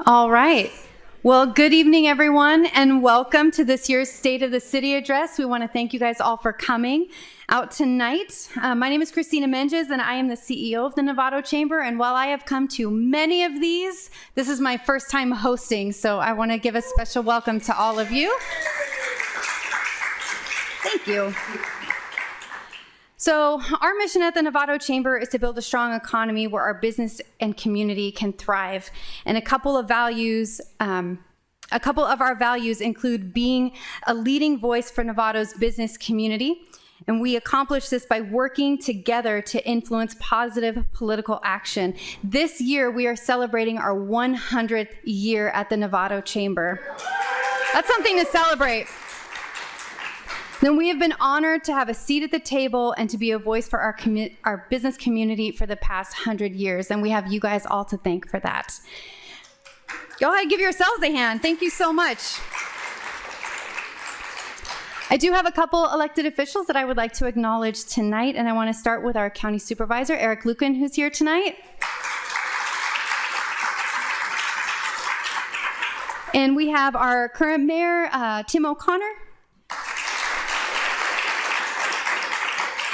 All right. Well, good evening, everyone, and welcome to this year's State of the City Address. We want to thank you guys all for coming out tonight. My name is Christina Menges, and I am the CEO of the Novato Chamber. And while I have come to many of these, this is my first time hosting, so I want to give a special welcome to all of you. Thank you. So our mission at the Novato Chamber is to build a strong economy where our business and community can thrive. And a couple of our values include being a leading voice for Novato's business community. And we accomplish this by working together to influence positive political action. This year, we are celebrating our 100th year at the Novato Chamber. That's something to celebrate. Then we have been honored to have a seat at the table and to be a voice for our business community for the past 100 years, and we have you guys all to thank for that. Go ahead, give yourselves a hand. Thank you so much. I do have a couple elected officials that I would like to acknowledge tonight, and I want to start with our County Supervisor, Eric Lucan, who's here tonight. And we have our current mayor, Tim O'Connor,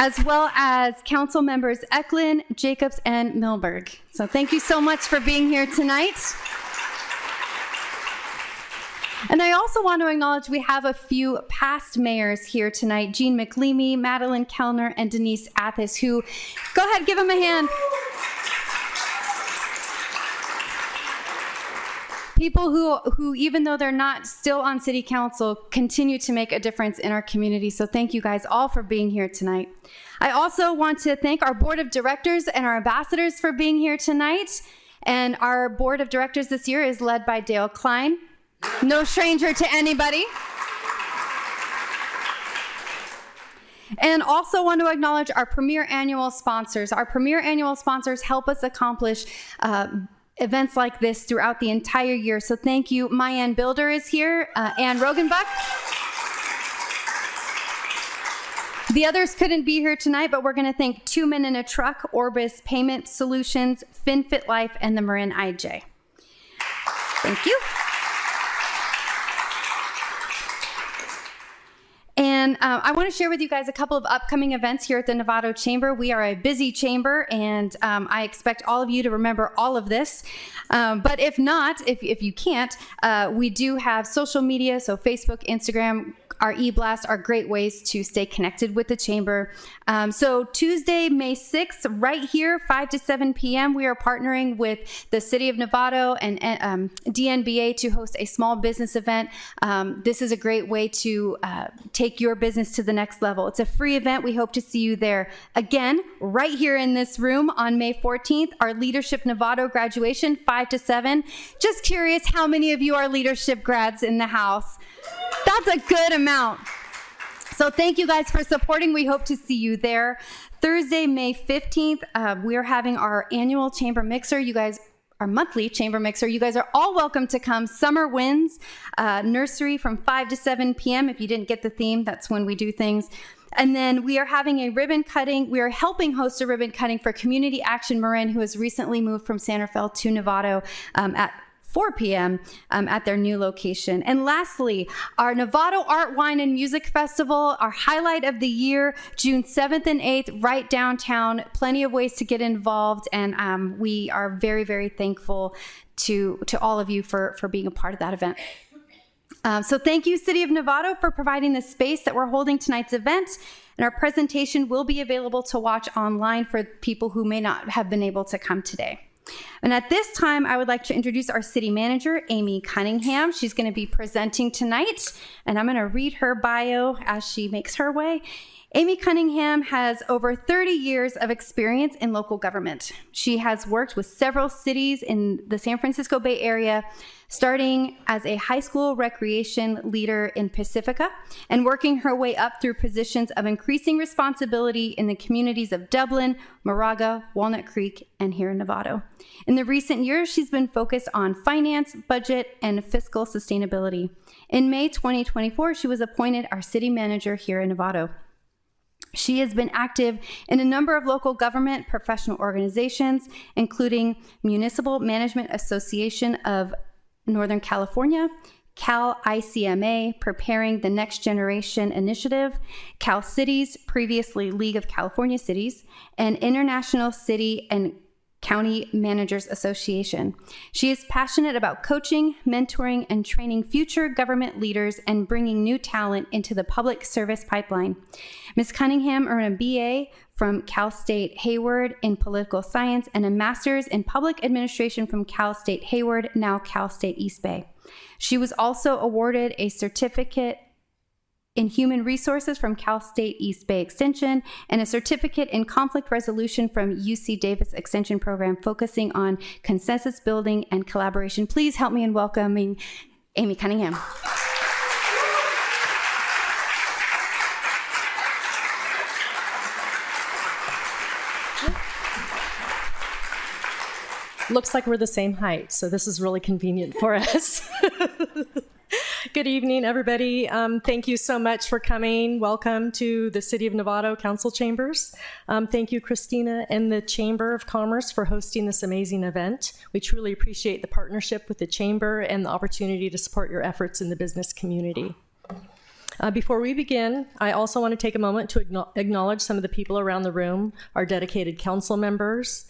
as well as council members Eklund, Jacobs, and Milberg. So thank you so much for being here tonight. And I also want to acknowledge we have a few past mayors here tonight, Jean McLeamy, Madeline Kellner, and Denise Athis, who, go ahead, give them a hand. People who, even though they're not still on city council, continue to make a difference in our community. So thank you guys all for being here tonight. I also want to thank our board of directors and our ambassadors for being here tonight. And our board of directors this year is led by Dale Klein, no stranger to anybody. And also want to acknowledge our premier annual sponsors. Our premier annual sponsors help us accomplish events like this throughout the entire year. So thank you. Mayanne Builder is here, Ann Rogenbuck. The others couldn't be here tonight, but we're going to thank Two Men in a Truck, Orbis Payment Solutions, FinFit Life, and the Marin IJ. Thank you. And I want to share with you guys a couple of upcoming events here at the Novato Chamber. We are a busy chamber, and I expect all of you to remember all of this. But if not, if you can't, we do have social media, so Facebook, Instagram, our e-blast are great ways to stay connected with the chamber. So Tuesday, May 6th, right here, 5 to 7 p.m., we are partnering with the City of Novato and DNBA to host a small business event. This is a great way to take your business to the next level. It's a free event. We hope to see you there. Again, right here in this room on May 14th, our Leadership Novato graduation, 5 to 7. Just curious how many of you are leadership grads in the house? That's a good amount. So thank you guys for supporting. We hope to see you there. Thursday, May 15th, we're having our annual chamber mixer. You guys, our monthly chamber mixer. You guys are all welcome to come. Summer Winds Nursery from 5 to 7 p.m. If you didn't get the theme, that's when we do things. And then we are having a ribbon cutting. We are helping host a ribbon cutting for Community Action Marin, who has recently moved from Santa Fe to Novato at 4 p.m. At their new location. And lastly, our Novato Art, Wine, and Music Festival, our highlight of the year, June 7th and 8th, right downtown. Plenty of ways to get involved, and we are very, very thankful to all of you for being a part of that event. So thank you, City of Novato, for providing the space that we're holding tonight's event. And our presentation will be available to watch online for people who may not have been able to come today. And at this time, I would like to introduce our city manager, Amy Cunningham. She's going to be presenting tonight, and I'm going to read her bio as she makes her way. Amy Cunningham has over 30 years of experience in local government. She has worked with several cities in the San Francisco Bay Area, starting as a high school recreation leader in Pacifica and working her way up through positions of increasing responsibility in the communities of Dublin, Moraga, Walnut Creek, and here in Novato. In the recent years, she's been focused on finance, budget, and fiscal sustainability. In May 2024, she was appointed our city manager here in Novato. She has been active in a number of local government professional organizations, including Municipal Management Association of Northern California, Cal ICMA, Preparing the Next Generation Initiative, Cal Cities, previously League of California Cities, and International City and County Managers Association. She is passionate about coaching, mentoring, and training future government leaders and bringing new talent into the public service pipeline. Ms. Cunningham earned a BA from Cal State Hayward in political science and a master's in public administration from Cal State Hayward, now Cal State East Bay. She was also awarded a certificate in Human Resources from Cal State East Bay Extension and a certificate in Conflict Resolution from UC Davis Extension Program, focusing on consensus building and collaboration. Please help me in welcoming Amy Cunningham. Looks like we're the same height, so this is really convenient for us. Good evening, everybody. Thank you so much for coming. Welcome to the City of Novato Council Chambers. Thank you, Christina, and the Chamber of Commerce for hosting this amazing event. We truly appreciate the partnership with the Chamber and the opportunity to support your efforts in the business community. Before we begin, I also want to take a moment to acknowledge some of the people around the room, our dedicated council members,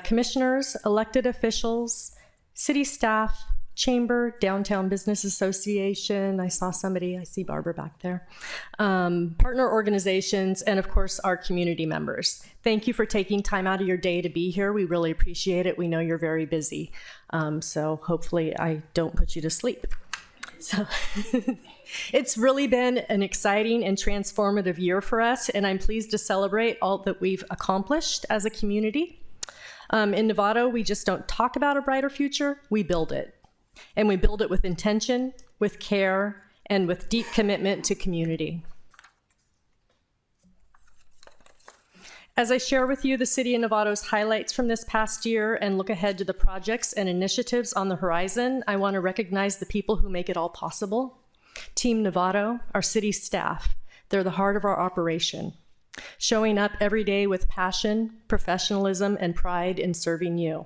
commissioners, elected officials, city staff, Chamber, Downtown Business Association, I see Barbara back there, partner organizations, and of course our community members. Thank you for taking time out of your day to be here. We really appreciate it. We know you're very busy, so hopefully I don't put you to sleep. So it's really been an exciting and transformative year for us, and I'm pleased to celebrate all that we've accomplished as a community. In Novato, we just don't talk about a brighter future, we build it. And we build it with intention, with care, and with deep commitment to community. As I share with you the City of Novato's highlights from this past year and look ahead to the projects and initiatives on the horizon, I want to recognize the people who make it all possible. Team Novato, our city staff, they're the heart of our operation, showing up every day with passion, professionalism, and pride in serving you.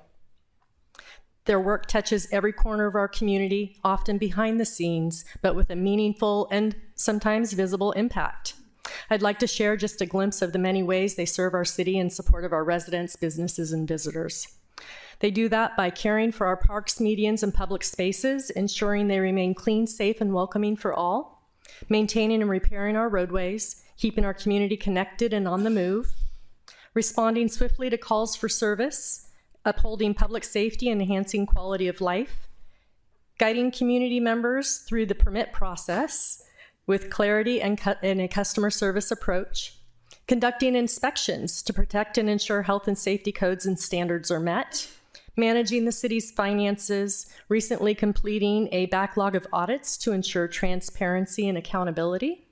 Their work touches every corner of our community, often behind the scenes, but with a meaningful and sometimes visible impact. I'd like to share just a glimpse of the many ways they serve our city in support of our residents, businesses, and visitors. They do that by caring for our parks, medians, and public spaces, ensuring they remain clean, safe, and welcoming for all, maintaining and repairing our roadways, keeping our community connected and on the move, responding swiftly to calls for service, upholding public safety and enhancing quality of life, guiding community members through the permit process with clarity and a customer service approach, conducting inspections to protect and ensure health and safety codes and standards are met, managing the city's finances, recently completing a backlog of audits to ensure transparency and accountability,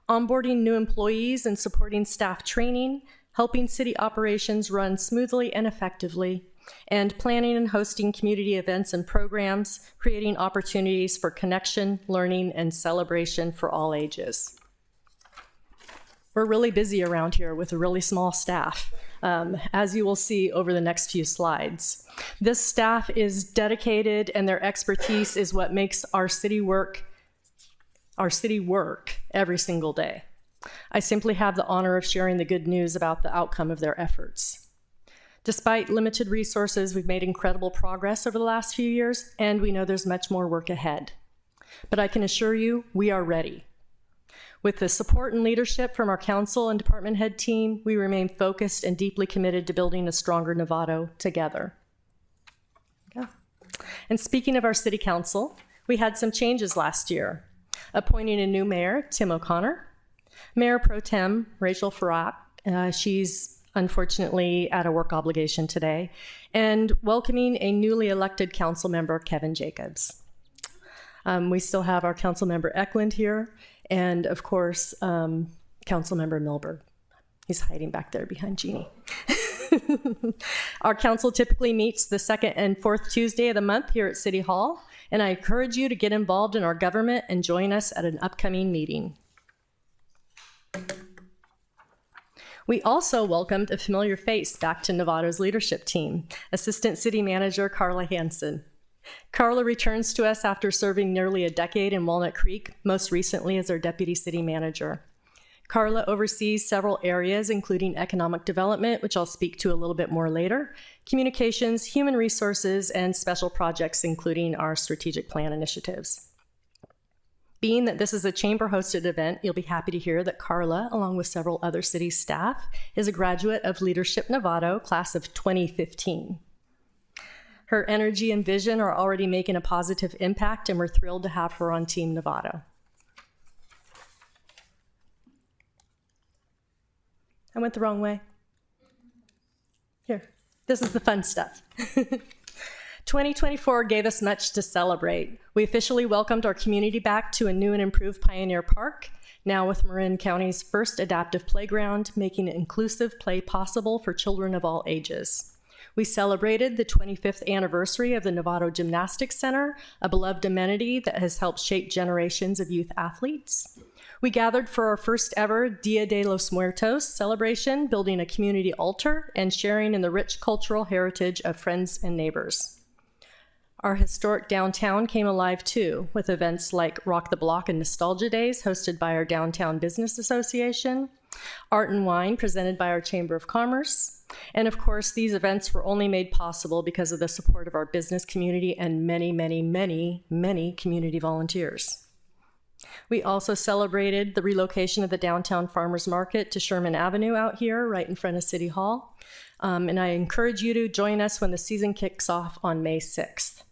onboarding new employees and supporting staff training, helping city operations run smoothly and effectively, and planning and hosting community events and programs, creating opportunities for connection, learning, and celebration for all ages. We're really busy around here with a really small staff, as you will see over the next few slides. This staff is dedicated, and their expertise is what makes our city work every single day. I simply have the honor of sharing the good news about the outcome of their efforts. Despite limited resources, we've made incredible progress over the last few years, and we know there's much more work ahead. But I can assure you, we are ready. With the support and leadership from our council and department head team, we remain focused and deeply committed to building a stronger Novato together. Yeah. And speaking of our city council, we had some changes last year, appointing a new mayor, Tim O'Connor, Mayor Pro Tem Rachel Farrak, she's unfortunately at a work obligation today, and welcoming a newly elected council member, Kevin Jacobs. We still have our council member Eklund here, and of course, council member Milberg. He's hiding back there behind Jeannie. Our council typically meets the second and fourth Tuesday of the month here at City Hall, and I encourage you to get involved in our government and join us at an upcoming meeting. We also welcomed a familiar face back to Novato's leadership team, Assistant City Manager Carla Hansen. Carla returns to us after serving nearly a decade in Walnut Creek, most recently as our deputy city manager. Carla oversees several areas, including economic development, which I'll speak to a little bit more later, communications, human resources, and special projects, including our strategic plan initiatives. Being that this is a chamber-hosted event, you'll be happy to hear that Carla, along with several other city staff, is a graduate of Leadership Novato, class of 2015. Her energy and vision are already making a positive impact, and we're thrilled to have her on Team Novato. I went the wrong way. Here, this is the fun stuff. 2024 gave us much to celebrate. We officially welcomed our community back to a new and improved Pioneer Park, now with Marin County's first adaptive playground, making inclusive play possible for children of all ages. We celebrated the 25th anniversary of the Novato Gymnastics Center, a beloved amenity that has helped shape generations of youth athletes. We gathered for our first ever Dia de los Muertos celebration, building a community altar and sharing in the rich cultural heritage of friends and neighbors. Our historic downtown came alive too, with events like Rock the Block and Nostalgia Days hosted by our Downtown Business Association, Art and Wine presented by our Chamber of Commerce, and of course these events were only made possible because of the support of our business community and many, many, many, many community volunteers. We also celebrated the relocation of the downtown farmers market to Sherman Avenue out here, right in front of City Hall. And I encourage you to join us when the season kicks off on May 6th.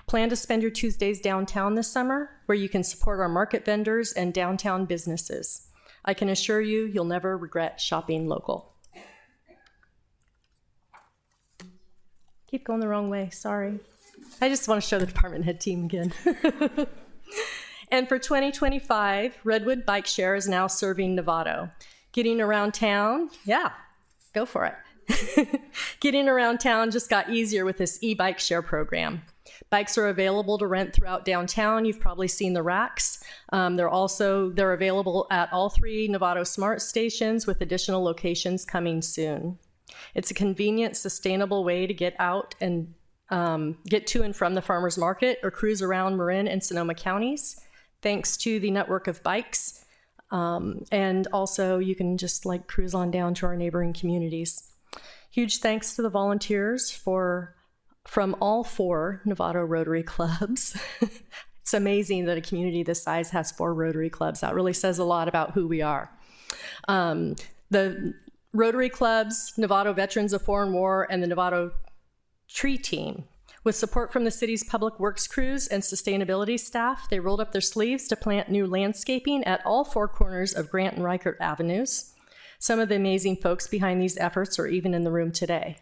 Plan to spend your Tuesdays downtown this summer, where you can support our market vendors and downtown businesses. I can assure you, you'll never regret shopping local. Keep going the wrong way, sorry. I just want to show the department head team again. And for 2025, Redwood Bike Share is now serving Novato. Getting around town, yeah, go for it. Getting around town just got easier with this e-bike share program. Bikes are available to rent throughout downtown. You've probably seen the racks. They're available at all 3 Novato Smart stations with additional locations coming soon. It's a convenient, sustainable way to get out and get to and from the farmers market or cruise around Marin and Sonoma counties, thanks to the network of bikes. And also you can just like cruise on down to our neighboring communities. Huge thanks to the volunteers from all 4 Novato Rotary clubs. It's amazing that a community this size has 4 Rotary clubs. That really says a lot about who we are. The Rotary clubs, Novato Veterans of Foreign War, and the Novato Tree Team. With support from the city's public works crews and sustainability staff, they rolled up their sleeves to plant new landscaping at all 4 corners of Grant and Reichert Avenues. Some of the amazing folks behind these efforts are even in the room today.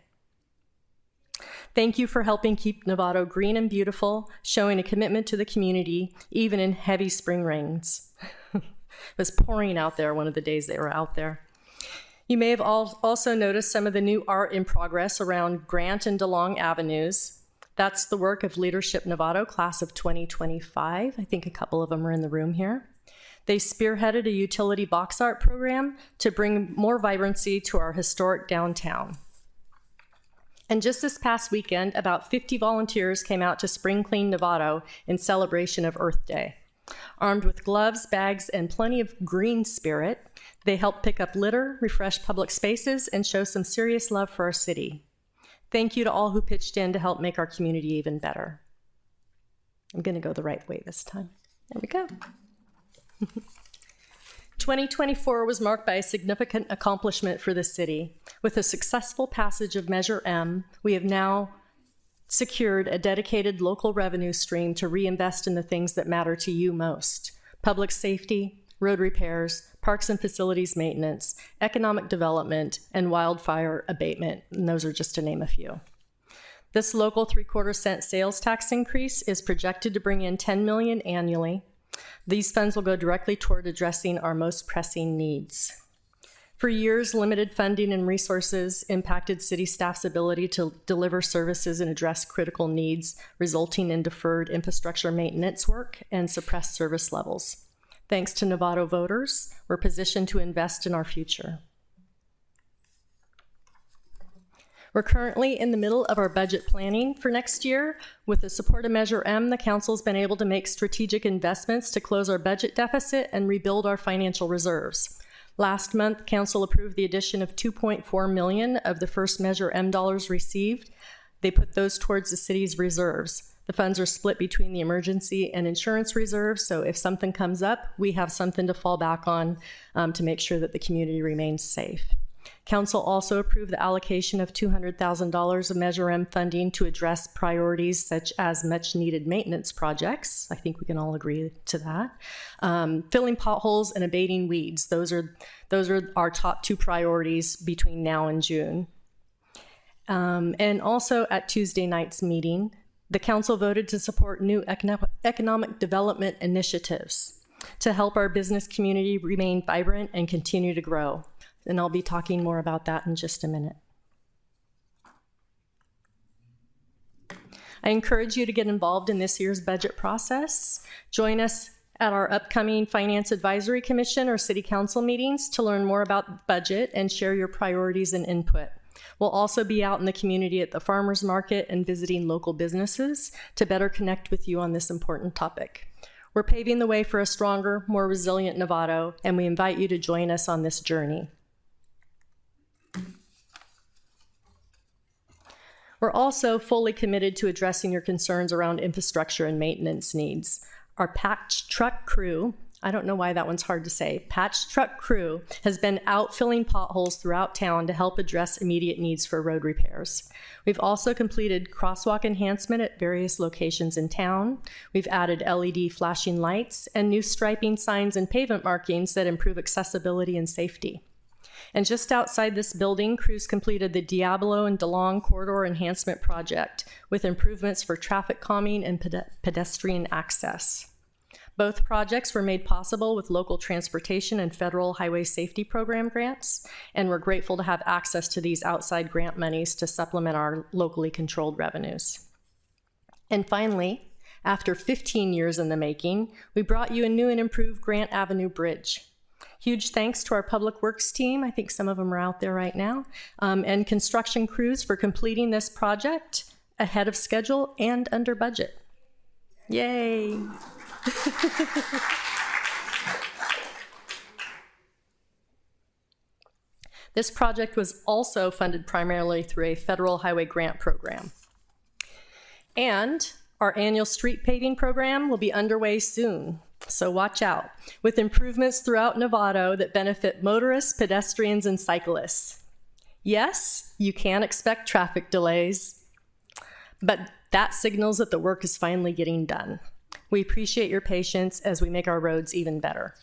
Thank you for helping keep Novato green and beautiful, showing a commitment to the community, even in heavy spring rains. It was pouring out there one of the days they were out there. You may have also noticed some of the new art in progress around Grant and DeLong Avenues. That's the work of Leadership Novato, class of 2025. I think a couple of them are in the room here. They spearheaded a utility box art program to bring more vibrancy to our historic downtown. And just this past weekend, about 50 volunteers came out to spring clean Novato in celebration of Earth Day. Armed with gloves, bags, and plenty of green spirit, they helped pick up litter, refresh public spaces, and show some serious love for our city. Thank you to all who pitched in to help make our community even better. I'm going to go the right way this time. There we go. 2024 was marked by a significant accomplishment for the city. With the successful passage of Measure M, we have now secured a dedicated local revenue stream to reinvest in the things that matter to you most: public safety, road repairs, parks and facilities maintenance, economic development, and wildfire abatement, and those are just to name a few. This local 3/4 cent sales tax increase is projected to bring in $10 million annually. These funds will go directly toward addressing our most pressing needs. For years, limited funding and resources impacted city staff's ability to deliver services and address critical needs, resulting in deferred infrastructure maintenance work and suppressed service levels. Thanks to Novato voters, we're positioned to invest in our future. We're currently in the middle of our budget planning for next year. With the support of Measure M, the council's been able to make strategic investments to close our budget deficit and rebuild our financial reserves. Last month, council approved the addition of $2.4 million of the first Measure M dollars received. They put those towards the city's reserves. The funds are split between the emergency and insurance reserves, so if something comes up, we have something to fall back on to make sure that the community remains safe. Council also approved the allocation of $200,000 of Measure M funding to address priorities such as much-needed maintenance projects. I think we can all agree to that. Filling potholes and abating weeds. Those are our top two priorities between now and June. And also at Tuesday night's meeting, the council voted to support new economic development initiatives to help our business community remain vibrant and continue to grow. And I'll be talking more about that in just a minute. I encourage you to get involved in this year's budget process. Join us at our upcoming Finance Advisory Commission or City Council meetings to learn more about the budget and share your priorities and input. We'll also be out in the community at the farmers market and visiting local businesses to better connect with you on this important topic. We're paving the way for a stronger, more resilient Novato, and we invite you to join us on this journey. We're also fully committed to addressing your concerns around infrastructure and maintenance needs. Our patch truck crew, I don't know why that one's hard to say, patch truck crew has been out filling potholes throughout town to help address immediate needs for road repairs. We've also completed crosswalk enhancement at various locations in town. We've added LED flashing lights and new striping signs and pavement markings that improve accessibility and safety. And just outside this building, crews completed the Diablo and DeLong Corridor Enhancement Project with improvements for traffic calming and pedestrian access. Both projects were made possible with local transportation and federal highway safety program grants, and we're grateful to have access to these outside grant monies to supplement our locally controlled revenues. And finally, after 15 years in the making, we brought you a new and improved Grant Avenue Bridge. Huge thanks to our Public Works team, I think some of them are out there right now, and construction crews for completing this project ahead of schedule and under budget. Yay! This project was also funded primarily through a federal highway grant program. And our annual street paving program will be underway soon. So watch out, with improvements throughout Novato that benefit motorists, pedestrians, and cyclists. Yes, you can expect traffic delays, but that signals that the work is finally getting done. We appreciate your patience as we make our roads even better.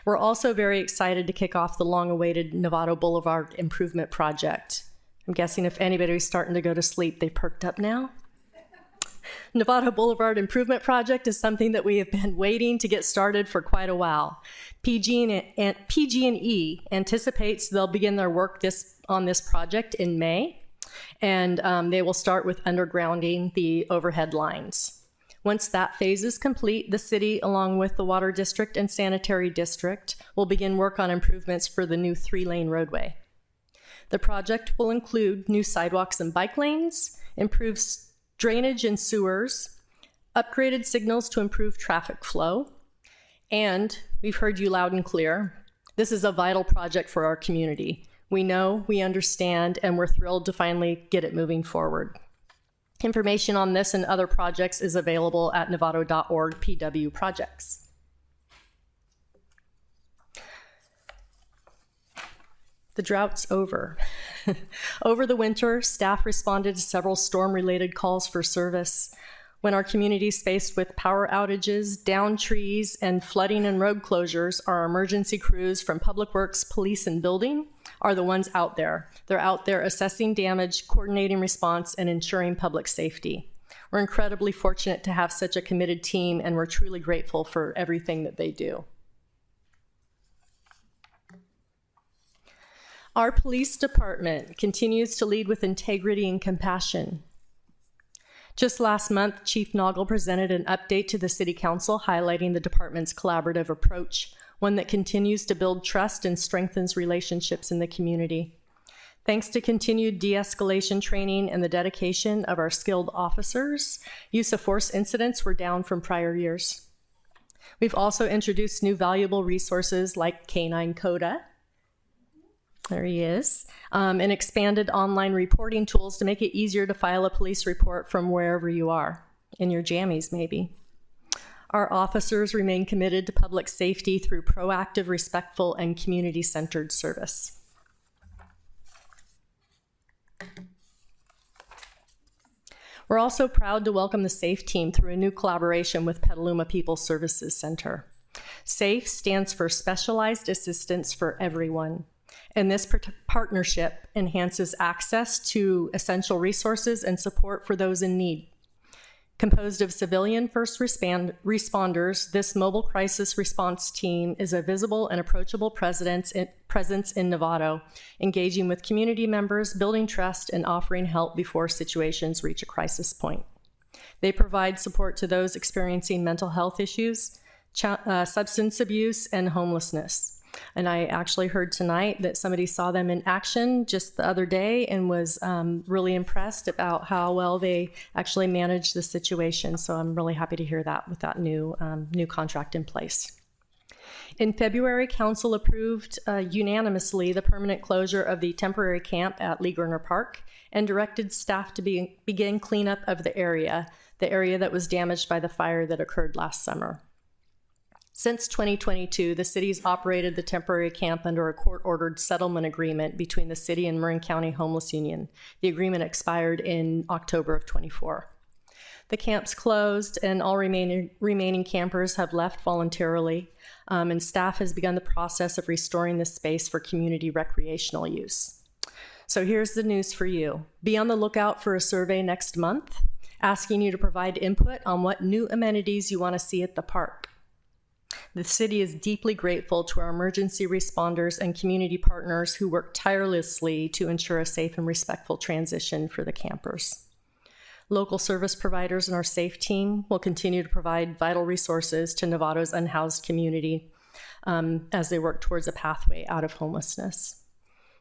We're also very excited to kick off the long-awaited Novato Boulevard Improvement Project. I'm guessing if anybody's starting to go to sleep, they perked up now. Novato Boulevard Improvement Project is something that we have been waiting to get started for quite a while. PG&E anticipates they'll begin their work on this project in May, and they will start with undergrounding the overhead lines. Once that phase is complete, the city, along with the Water District and Sanitary District, will begin work on improvements for the new 3-lane roadway. The project will include new sidewalks and bike lanes, improved drainage and sewers, upgraded signals to improve traffic flow, and we've heard you loud and clear. This is a vital project for our community. We know, we understand, and we're thrilled to finally get it moving forward. Information on this and other projects is available at novato.org PW projects. The drought's over. Over the winter, staff responded to several storm-related calls for service. When our community is faced with power outages, downed trees, and flooding and road closures, our emergency crews from Public Works, Police, and Building are the ones out there. They're out there assessing damage, coordinating response, and ensuring public safety. We're incredibly fortunate to have such a committed team, and we're truly grateful for everything that they do. Our police department continues to lead with integrity and compassion. Just last month, Chief Noggle presented an update to the City Council highlighting the department's collaborative approach, one that continues to build trust and strengthens relationships in the community. Thanks to continued de-escalation training and the dedication of our skilled officers, use of force incidents were down from prior years. We've also introduced new valuable resources like Canine Coda, there he is, and expanded online reporting tools to make it easier to file a police report from wherever you are, in your jammies maybe. Our officers remain committed to public safety through proactive, respectful, and community-centered service. We're also proud to welcome the SAFE team through a new collaboration with Petaluma People Services Center. SAFE stands for Specialized Assistance for Everyone, and this partnership enhances access to essential resources and support for those in need. Composed of civilian first responders, this mobile crisis response team is a visible and approachable presence in Novato, engaging with community members, building trust, and offering help before situations reach a crisis point. They provide support to those experiencing mental health issues, substance abuse, and homelessness. And I actually heard tonight that somebody saw them in action just the other day and was really impressed about how well they actually managed the situation. So I'm really happy to hear that with that new contract in place. In February, Council approved unanimously the permanent closure of the temporary camp at Lee Gerner Park and directed staff to begin cleanup of the area that was damaged by the fire that occurred last summer. Since 2022, the city's operated the temporary camp under a court-ordered settlement agreement between the city and Marin County Homeless Union. The agreement expired in October of 24. The camp's closed and all remaining campers have left voluntarily, and staff has begun the process of restoring the space for community recreational use. So here's the news for you. Be on the lookout for a survey next month asking you to provide input on what new amenities you want to see at the park. The city is deeply grateful to our emergency responders and community partners who work tirelessly to ensure a safe and respectful transition for the campers. Local service providers and our SAFE team will continue to provide vital resources to Novato's unhoused community as they work towards a pathway out of homelessness.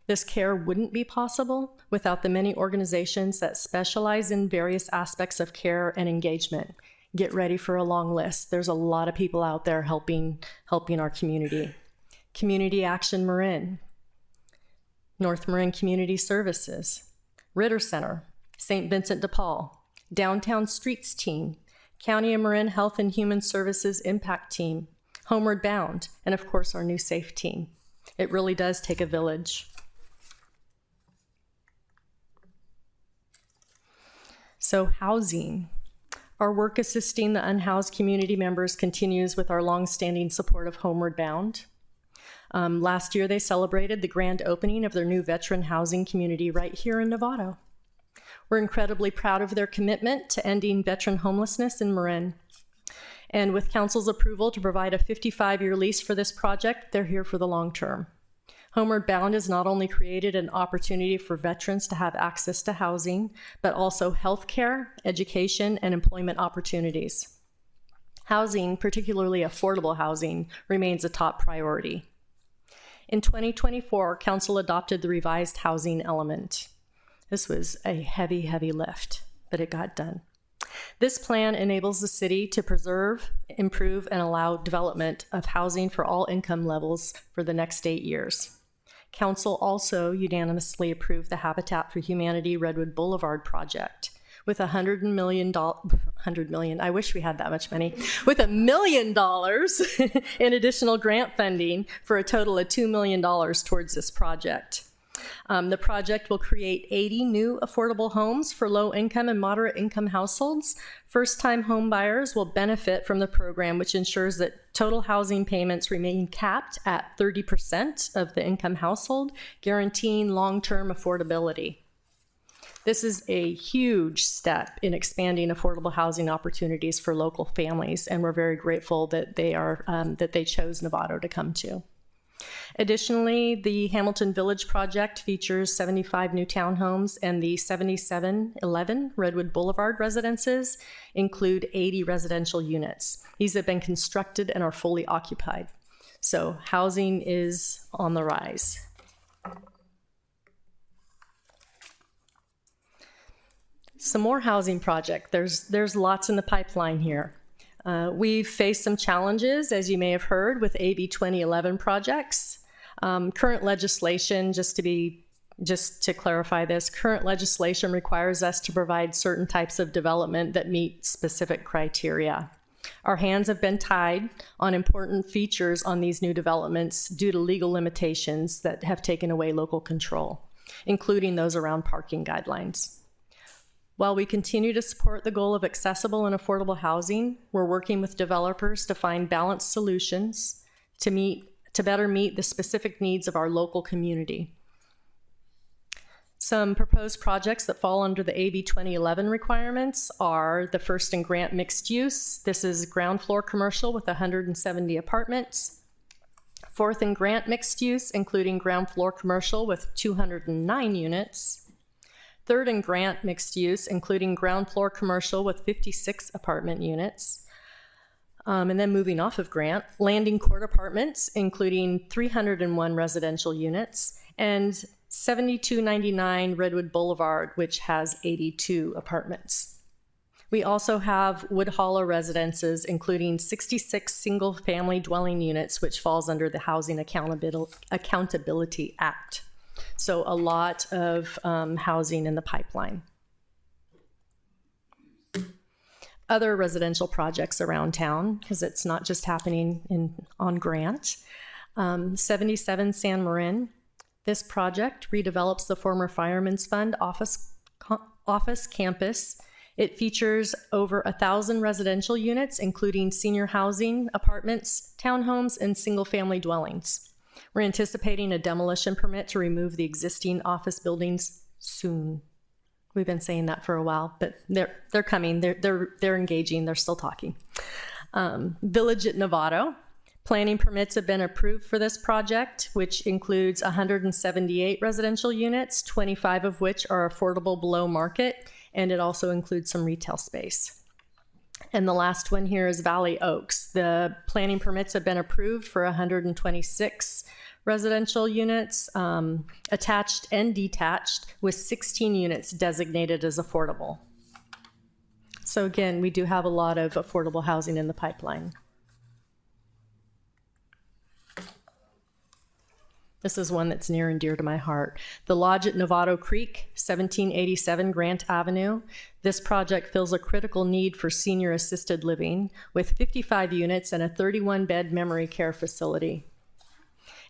This care wouldn't be possible without the many organizations that specialize in various aspects of care and engagement. Get ready for a long list. There's a lot of people out there helping our community. Community Action Marin, North Marin Community Services, Ritter Center, St. Vincent de Paul, Downtown Streets Team, County of Marin Health and Human Services Impact Team, Homeward Bound, and of course our new SAFE team. It really does take a village. So housing. Our work assisting the unhoused community members continues with our longstanding support of Homeward Bound. Last year, they celebrated the grand opening of their new veteran housing community right here in Novato. We're incredibly proud of their commitment to ending veteran homelessness in Marin. And with Council's approval to provide a 55-year lease for this project, they're here for the long term. Homeward Bound has not only created an opportunity for veterans to have access to housing, but also healthcare, education, and employment opportunities. Housing, particularly affordable housing, remains a top priority. In 2024, Council adopted the revised housing element. This was a heavy, heavy lift, but it got done. This plan enables the city to preserve, improve, and allow development of housing for all income levels for the next 8 years. Council also unanimously approved the Habitat for Humanity Redwood Boulevard project with $100 million, I wish we had that much money, with $1 million in additional grant funding for a total of $2 million towards this project. The project will create 80 new affordable homes for low-income and moderate-income households. First-time home buyers will benefit from the program, which ensures that total housing payments remain capped at 30% of the income household, guaranteeing long-term affordability. This is a huge step in expanding affordable housing opportunities for local families, and we're very grateful that they chose Novato to come to. Additionally, the Hamilton Village project features 75 new townhomes, and the 7711 Redwood Boulevard residences include 80 residential units. These have been constructed and are fully occupied. So housing is on the rise. Some more housing project. There's lots in the pipeline here. We've faced some challenges, as you may have heard, with AB 2011 projects. Current legislation, just to clarify this, current legislation requires us to provide certain types of development that meet specific criteria. Our hands have been tied on important features on these new developments due to legal limitations that have taken away local control, including those around parking guidelines. While we continue to support the goal of accessible and affordable housing, we're working with developers to find balanced solutions to better meet the specific needs of our local community. Some proposed projects that fall under the AB 2011 requirements are the First and Grant mixed use. This is ground floor commercial with 170 apartments. Fourth and Grant mixed use, including ground floor commercial with 209 units. Third and Grant mixed use, including ground floor commercial with 56 apartment units. And then moving off of Grant, Landing Court apartments, including 301 residential units, and 7299 Redwood Boulevard, which has 82 apartments. We also have Wood Hollow residences, including 66 single-family dwelling units, which falls under the Housing Accountability Act. So a lot of housing in the pipeline. Other residential projects around town, because it's not just happening on Grant. 77 San Marin. This project redevelops the former Fireman's Fund office campus. It features over 1,000 residential units, including senior housing, apartments, townhomes, and single-family dwellings. We're anticipating a demolition permit to remove the existing office buildings soon. We've been saying that for a while, but they're coming. They're engaging. They're still talking. Village at Novato. Planning permits have been approved for this project, which includes 178 residential units, 25 of which are affordable below market, and it also includes some retail space. And the last one here is Valley Oaks. The planning permits have been approved for 126 residential units, attached and detached, with 16 units designated as affordable. So again, we do have a lot of affordable housing in the pipeline. This is one that's near and dear to my heart. The Lodge at Novato Creek, 1787 Grant Avenue. This project fills a critical need for senior assisted living with 55 units and a 31-bed memory care facility.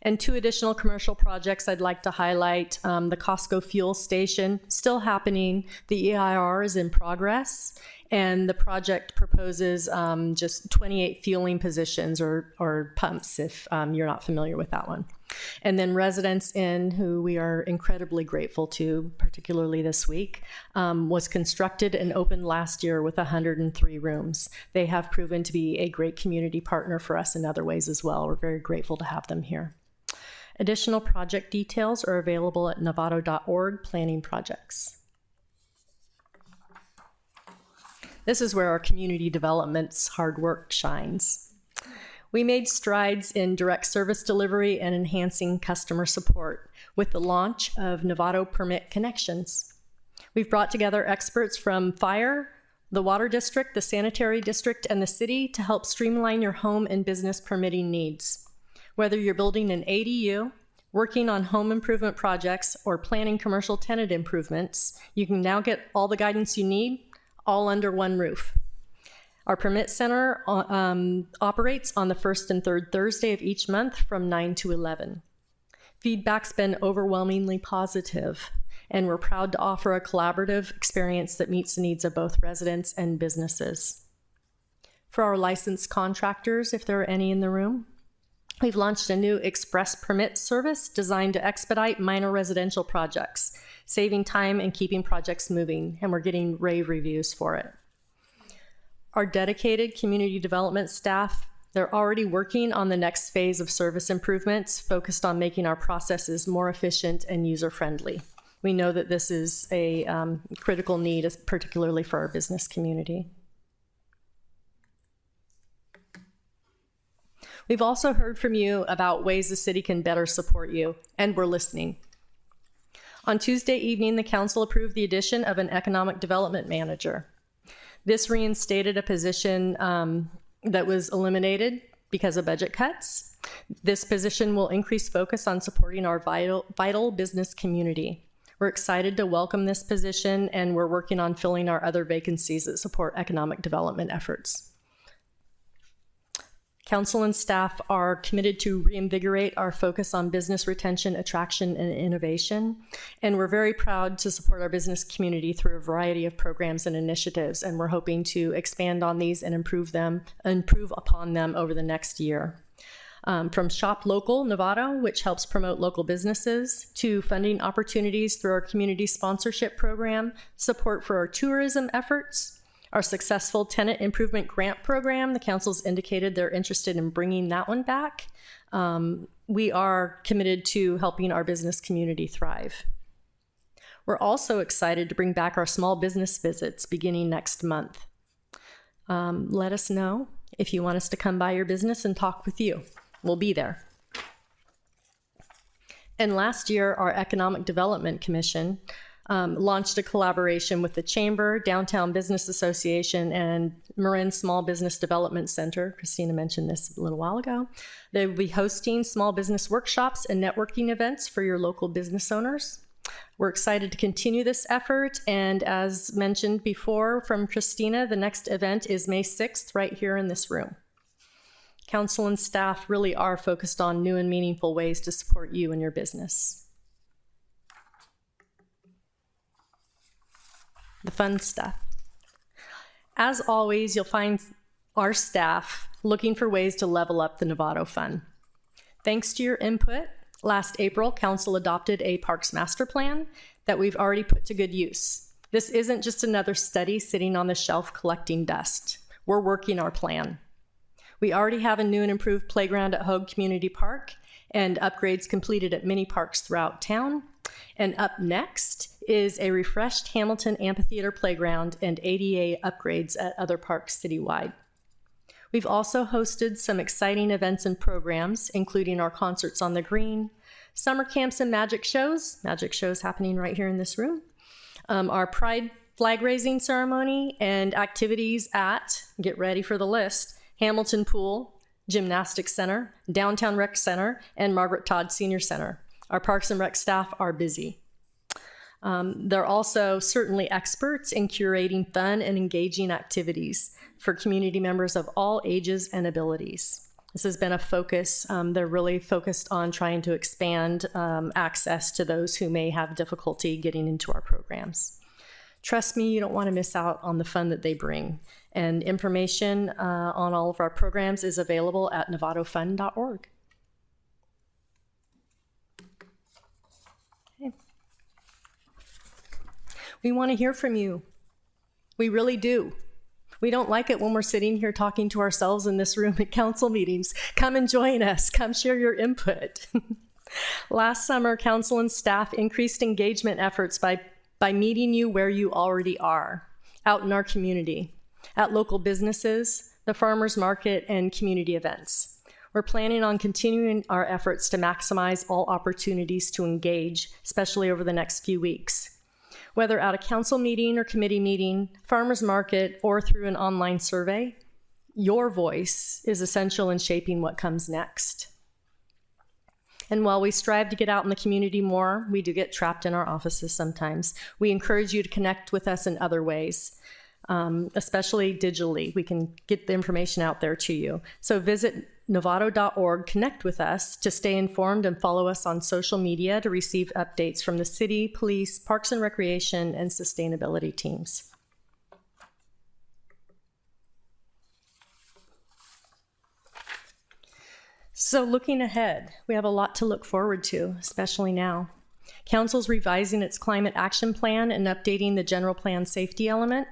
And two additional commercial projects I'd like to highlight. The Costco fuel station, still happening. The EIR is in progress. And the project proposes just 28 fueling positions or pumps, if you're not familiar with that one. And then Residence Inn, who we are incredibly grateful to, particularly this week, was constructed and opened last year with 103 rooms. They have proven to be a great community partner for us in other ways as well. We're very grateful to have them here. Additional project details are available at novato.org, planning projects. This is where our community development's hard work shines. We made strides in direct service delivery and enhancing customer support with the launch of Novato Permit Connections. We've brought together experts from fire, the water district, the sanitary district, and the city to help streamline your home and business permitting needs. Whether you're building an ADU, working on home improvement projects, or planning commercial tenant improvements, you can now get all the guidance you need all under one roof. Our permit center operates on the first and third Thursday of each month from 9 to 11. Feedback's been overwhelmingly positive, and we're proud to offer a collaborative experience that meets the needs of both residents and businesses. For our licensed contractors, if there are any in the room, we've launched a new express permit service designed to expedite minor residential projects, saving time and keeping projects moving, and we're getting rave reviews for it. Our dedicated community development staff, they're already working on the next phase of service improvements focused on making our processes more efficient and user-friendly. We know that this is a critical need, particularly for our business community. We've also heard from you about ways the city can better support you, and we're listening. On Tuesday evening, the council approved the addition of an economic development manager. This reinstated a position that was eliminated because of budget cuts. This position will increase focus on supporting our vital business community. We're excited to welcome this position, and we're working on filling our other vacancies that support economic development efforts. Council and staff are committed to reinvigorate our focus on business retention, attraction, and innovation. And we're very proud to support our business community through a variety of programs and initiatives. And we're hoping to expand on these and improve upon them over the next year. From Shop Local Novato, which helps promote local businesses, to funding opportunities through our community sponsorship program, support for our tourism efforts, our successful tenant improvement grant program. The council's indicated they're interested in bringing that one back. We are committed to helping our business community thrive. We're also excited to bring back our small business visits beginning next month. Let us know if you want us to come by your business and talk with you. We'll be there. And last year, our Economic Development Commission launched a collaboration with the Chamber, Downtown Business Association, and Marin Small Business Development Center. Christina mentioned this a little while ago. They will be hosting small business workshops and networking events for your local business owners. We're excited to continue this effort, and as mentioned before from Christina, the next event is May 6th right here in this room. Council and staff really are focused on new and meaningful ways to support you and your business. The fun stuff. As always, you'll find our staff looking for ways to level up the Novato Fund. Thanks to your input, last April, Council adopted a Parks Master Plan that we've already put to good use. This isn't just another study sitting on the shelf collecting dust. We're working our plan. We already have a new and improved playground at Hogue Community Park and upgrades completed at many parks throughout town. And up next is a refreshed Hamilton Amphitheater playground and ADA upgrades at other parks citywide. We've also hosted some exciting events and programs, including our concerts on the green, summer camps and magic shows happening right here in this room, our Pride flag raising ceremony, and activities at, get ready for the list, Hamilton Pool, Gymnastics Center, Downtown Rec Center, and Margaret Todd Senior Center. Our Parks and Rec staff are busy. They're also certainly experts in curating fun and engaging activities for community members of all ages and abilities. This has been a focus. They're really focused on trying to expand access to those who may have difficulty getting into our programs. Trust me, you don't want to miss out on the fun that they bring. And information on all of our programs is available at novatofund.org. We want to hear from you. We really do. We don't like it when we're sitting here talking to ourselves in this room at council meetings. Come and join us. Come share your input. Last summer, council and staff increased engagement efforts by meeting you where you already are, out in our community, at local businesses, the farmers market, and community events. We're planning on continuing our efforts to maximize all opportunities to engage, especially over the next few weeks. Whether at a council meeting or committee meeting, farmers market, or through an online survey, your voice is essential in shaping what comes next. And while we strive to get out in the community more, we do get trapped in our offices sometimes. We encourage you to connect with us in other ways, especially digitally. We can get the information out there to you. So visit novato.org, connect with us to stay informed, and follow us on social media to receive updates from the city, police, parks and recreation, and sustainability teams. So looking ahead, we have a lot to look forward to, especially now. Council's revising its climate action plan and updating the general plan safety element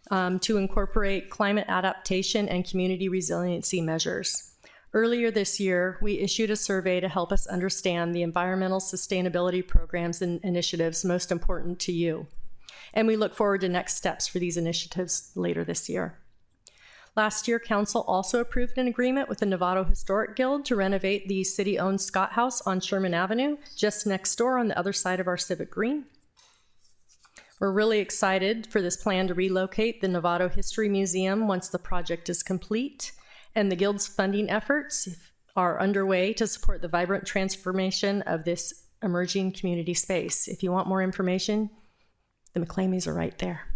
to incorporate climate adaptation and community resiliency measures. Earlier this year, we issued a survey to help us understand the environmental sustainability programs and initiatives most important to you. And we look forward to next steps for these initiatives later this year. Last year, Council also approved an agreement with the Novato Historic Guild to renovate the city-owned Scott House on Sherman Avenue, just next door on the other side of our Civic Green. We're really excited for this plan to relocate the Novato History Museum once the project is complete, and the Guild's funding efforts are underway to support the vibrant transformation of this emerging community space. If you want more information, the McClamies are right there.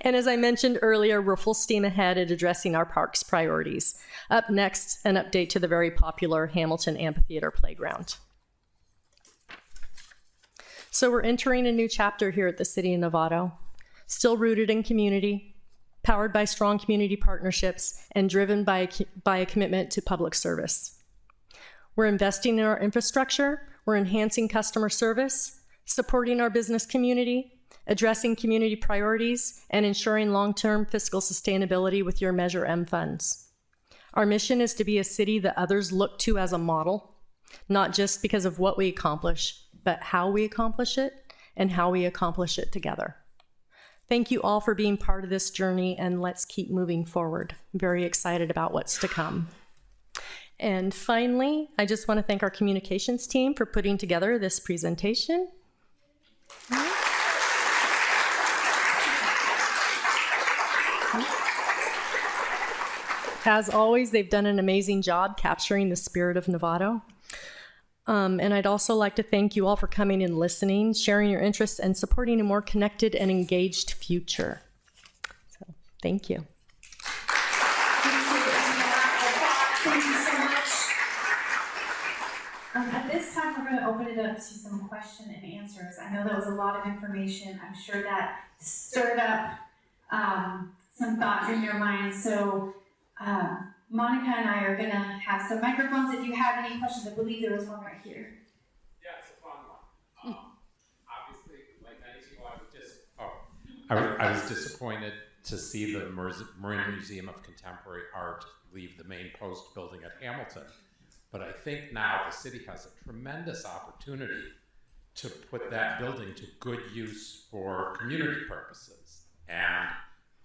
And as I mentioned earlier, we're full steam ahead at addressing our parks priorities. Up next, an update to the very popular Hamilton Amphitheater Playground. So we're entering a new chapter here at the City of Novato, still rooted in community, powered by strong community partnerships, and driven by a commitment to public service. We're investing in our infrastructure, we're enhancing customer service, supporting our business community, addressing community priorities, and ensuring long-term fiscal sustainability with your Measure M funds. Our mission is to be a city that others look to as a model, not just because of what we accomplish, but how we accomplish it and how we accomplish it together. Thank you all for being part of this journey, and let's keep moving forward. I'm very excited about what's to come. And finally, I just want to thank our communications team for putting together this presentation. As always, they've done an amazing job capturing the spirit of Novato. And I'd also like to thank you all for coming and listening, sharing your interests, and supporting a more connected and engaged future. So, thank you. Thank you so much. At this time, we're going to open it up to some question and answers. I know that was a lot of information. I'm sure that stirred up some thoughts in your mind. So Monica and I are going to have some microphones. If you have any questions, I believe there was one right here. Yeah, it's a fun one. Obviously, like many people, I was disappointed to see the Marine Museum of Contemporary Art leave the main post building at Hamilton. But I think now the city has a tremendous opportunity to put that building to good use for community purposes. And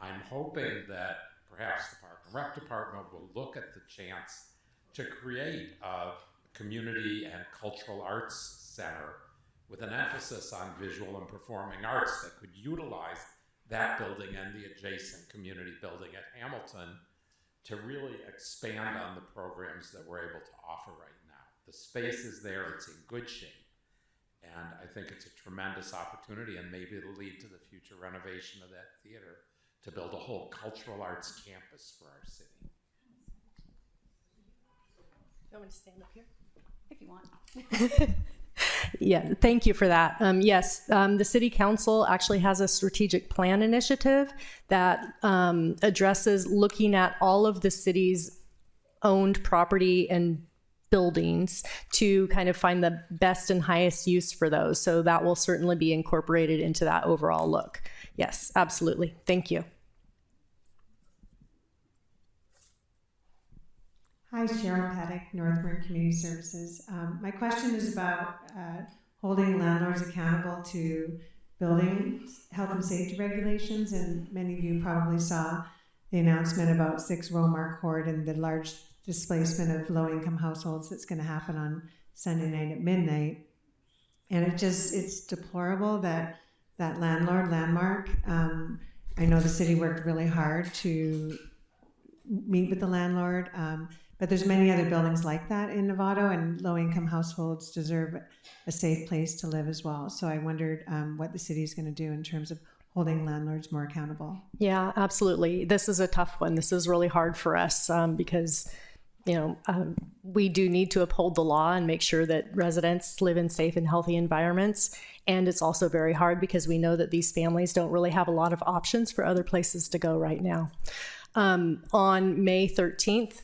I'm hoping that perhaps the Park and Rec Department will look at the chance to create a community and cultural arts center with an emphasis on visual and performing arts that could utilize that building and the adjacent community building at Hamilton to really expand on the programs that we're able to offer right now. The space is there, it's in good shape, and I think it's a tremendous opportunity, and maybe it'll lead to the future renovation of that theater to build a whole cultural arts campus for our city. You want me to stand up here? If you want. Yeah, thank you for that. Yes, the City Council actually has a strategic plan initiative that addresses looking at all of the city's owned property and buildings to kind of find the best and highest use for those. So that will certainly be incorporated into that overall look. Yes, absolutely. Thank you. Hi, Cheryl Paddock, Northburn Community Services. My question is about holding landlords accountable to building health and safety regulations, and many of you probably saw the announcement about 6 Romar Court and the large displacement of low-income households that's going to happen on Sunday night at midnight. And it's deplorable that landlord, Landmark, I know the city worked really hard to meet with the landlord, but there's many other buildings like that in Novato, and low-income households deserve a safe place to live as well. So I wondered what the city is going to do in terms of holding landlords more accountable. Yeah, absolutely. This is a tough one. This is really hard for us because, we do need to uphold the law and make sure that residents live in safe and healthy environments. And it's also very hard because we know that these families don't really have a lot of options for other places to go right now. On May 13th,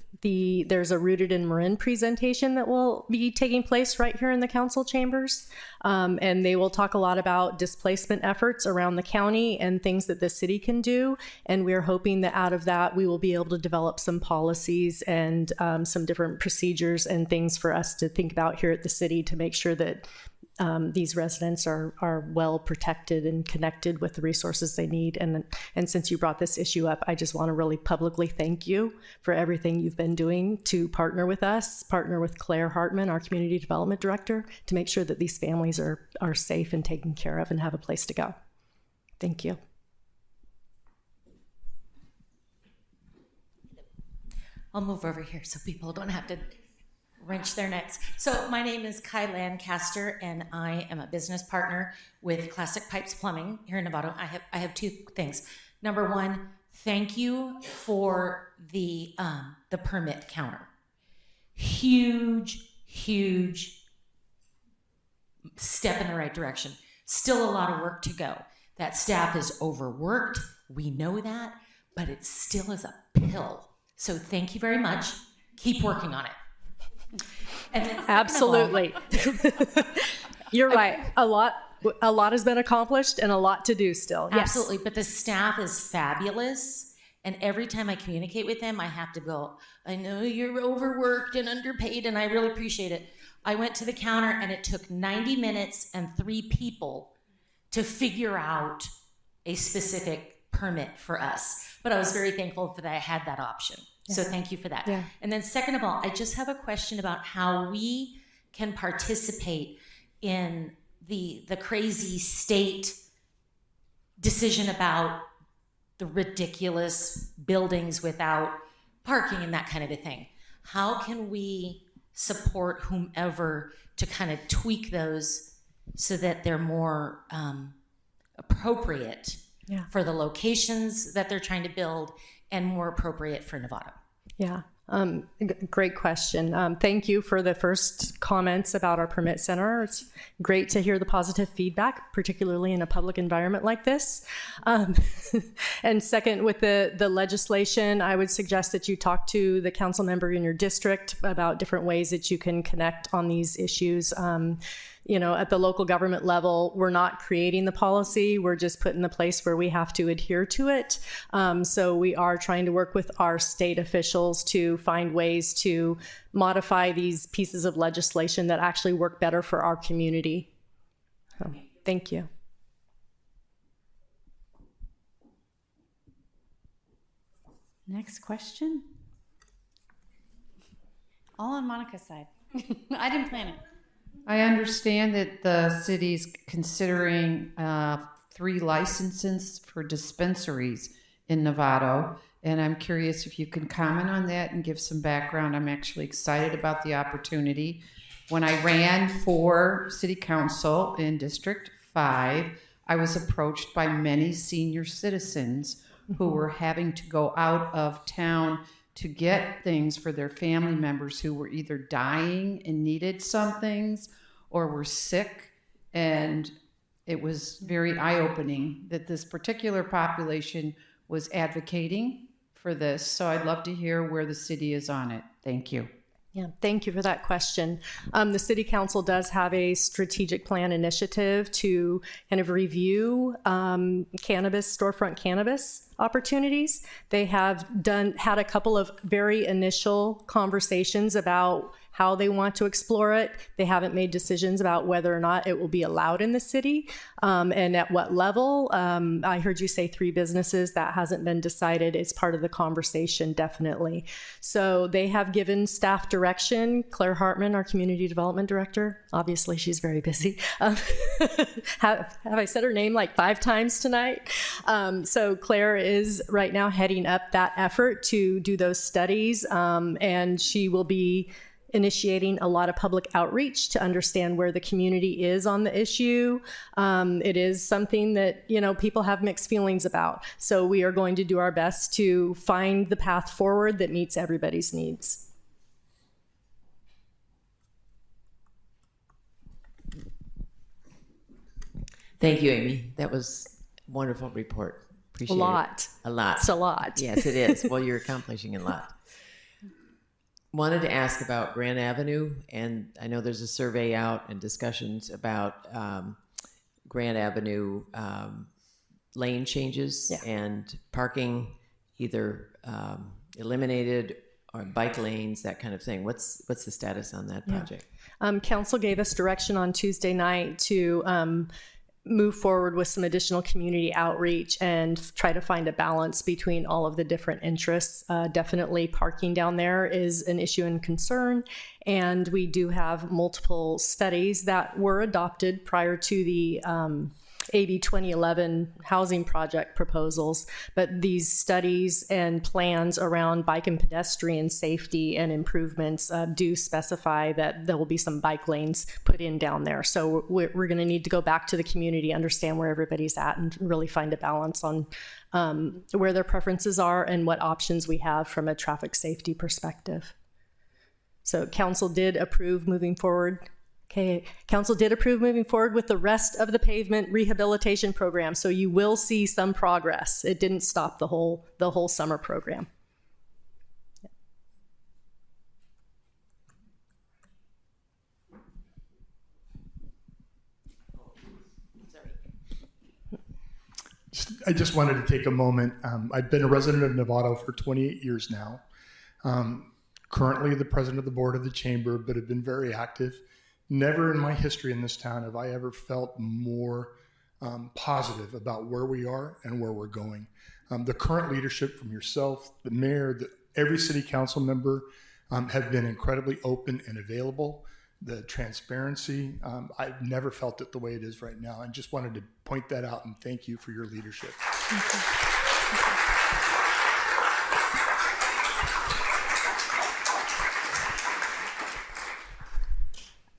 there's a Rooted in Marin presentation that will be taking place right here in the council chambers. And they will talk a lot about displacement efforts around the county and things that the city can do. And we're hoping that out of that, we will be able to develop some policies and some different procedures and things for us to think about here at the city to make sure that these residents are well protected and connected with the resources they need. And since you brought this issue up, I just want to really publicly thank you for everything you've been doing to partner with us, partner with Claire Hartman, our Community Development Director, to make sure that these families are safe and taken care of and have a place to go. Thank you. I'll move over here so people don't have to wrench their necks. So my name is Kai Lancaster, and I am a business partner with Classic Pipes Plumbing here in Novato. I have two things. Number one, thank you for the permit counter. Huge step in the right direction. Still a lot of work to go. That staff is overworked. We know that, but it still is a pill. So thank you very much. Keep working on it. And then absolutely. You're right. A lot has been accomplished and a lot to do still. Yes. Absolutely. But the staff is fabulous. And every time I communicate with them, I have to go, I know you're overworked and underpaid, and I really appreciate it. I went to the counter, and it took 90 minutes and 3 people to figure out a specific permit for us. But I was very thankful that I had that option. Yeah. So thank you for that. Yeah. And then second of all, I just have a question about how we can participate in the crazy state decision about the ridiculous buildings without parking and that kind of a thing. How can we support whomever to kind of tweak those so that they're more appropriate for the locations that they're trying to build and more appropriate for Novato? Yeah, great question. Thank you for the first comments about our permit center. It's great to hear the positive feedback, particularly in a public environment like this. And second, with the legislation, I would suggest that you talk to the council member in your district about different ways that you can connect on these issues. At the local government level, we're not creating the policy. We're just put in the place where we have to adhere to it. So we are trying to work with our state officials to find ways to modify these pieces of legislation that actually work better for our community. So, thank you. Next question. All on Monica's side. I didn't plan it. I understand that the city's considering 3 licenses for dispensaries in Novato, and I'm curious if you can comment on that and give some background. I'm actually excited about the opportunity. When I ran for city council in District 5, I was approached by many senior citizens who were having to go out of town to get things for their family members who were either dying and needed some things or were sick. And it was very eye-opening that this particular population was advocating for this. So I'd love to hear where the city is on it. Thank you. Yeah, thank you for that question. The City Council does have a strategic plan initiative to kind of review storefront cannabis opportunities. They have had a couple of very initial conversations about how they want to explore it. They haven't made decisions about whether or not it will be allowed in the city and at what level. I heard you say 3 businesses. That hasn't been decided. It's part of the conversation, definitely. So they have given staff direction. Claire Hartman, our Community Development Director, obviously she's very busy. Have I said her name like 5 times tonight? So Claire is right now heading up that effort to do those studies, and she will be initiating a lot of public outreach to understand where the community is on the issue. It is something that, people have mixed feelings about. So we are going to do our best to find the path forward that meets everybody's needs. Thank you, Amy. That was a wonderful report. Appreciate it. A lot. It's a lot. Yes, it is. Well, you're accomplishing a lot. Wanted to ask about Grand Avenue, and I know there's a survey out and discussions about Grand Avenue lane changes and parking either eliminated or bike lanes, that kind of thing. What's the status on that project? Council gave us direction on Tuesday night to move forward with some additional community outreach and try to find a balance between all of the different interests. Definitely parking down there is an issue and concern, and we do have multiple studies that were adopted prior to the AB 2011 housing project proposals, but these studies and plans around bike and pedestrian safety and improvements do specify that there will be some bike lanes put in down there. So we're going to need to go back to the community, understand where everybody's at, and really find a balance on where their preferences are and what options we have from a traffic safety perspective. So council did approve moving forward. Okay, council did approve moving forward with the rest of the pavement rehabilitation program, so you will see some progress. It didn't stop the whole summer program. I just wanted to take a moment. I've been a resident of Novato for 28 years now. Currently the president of the board of the chamber, but have been very active. Never in my history in this town have I ever felt more positive about where we are and where we're going. The current leadership from yourself, the mayor, every city council member have been incredibly open and available. The transparency, I've never felt it the way it is right now. I just wanted to point that out and thank you for your leadership. Thank you.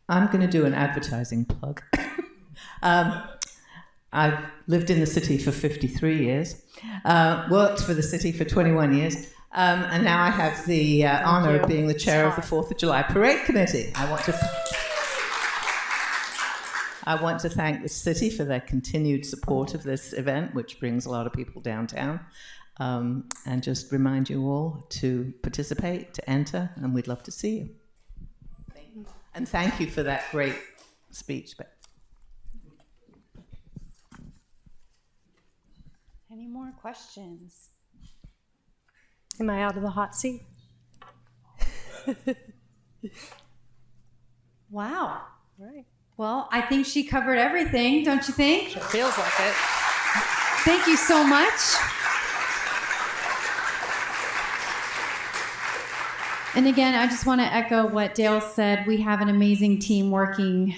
I'm going to do an advertising plug. I've lived in the city for 53 years, worked for the city for 21 years, and now I have the honor of being the chair of the 4th of July Parade Committee. I want to thank the city for their continued support of this event, which brings a lot of people downtown, and just remind you all to participate, to enter, and we'd love to see you. And thank you for that great speech. Any more questions? Am I out of the hot seat? Wow. Right. Well, I think she covered everything, don't you think? It feels like it. Thank you so much. And again, I just want to echo what Dale said. We have an amazing team working,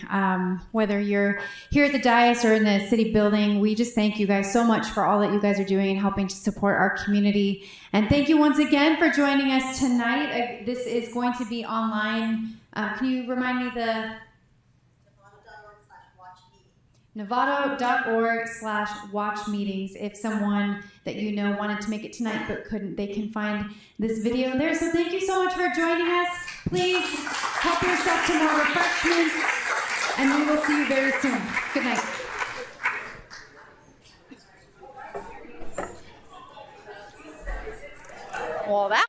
whether you're here at the dais or in the city building. We just thank you guys so much for all that you guys are doing and helping to support our community. And thank you once again for joining us tonight. This is going to be online. Can you remind me the... Novato.org/watch meetings. If someone that you know wanted to make it tonight but couldn't, they can find this video there. So thank you so much for joining us. Please help yourself to more refreshments, and we will see you very soon. Good night. Well, that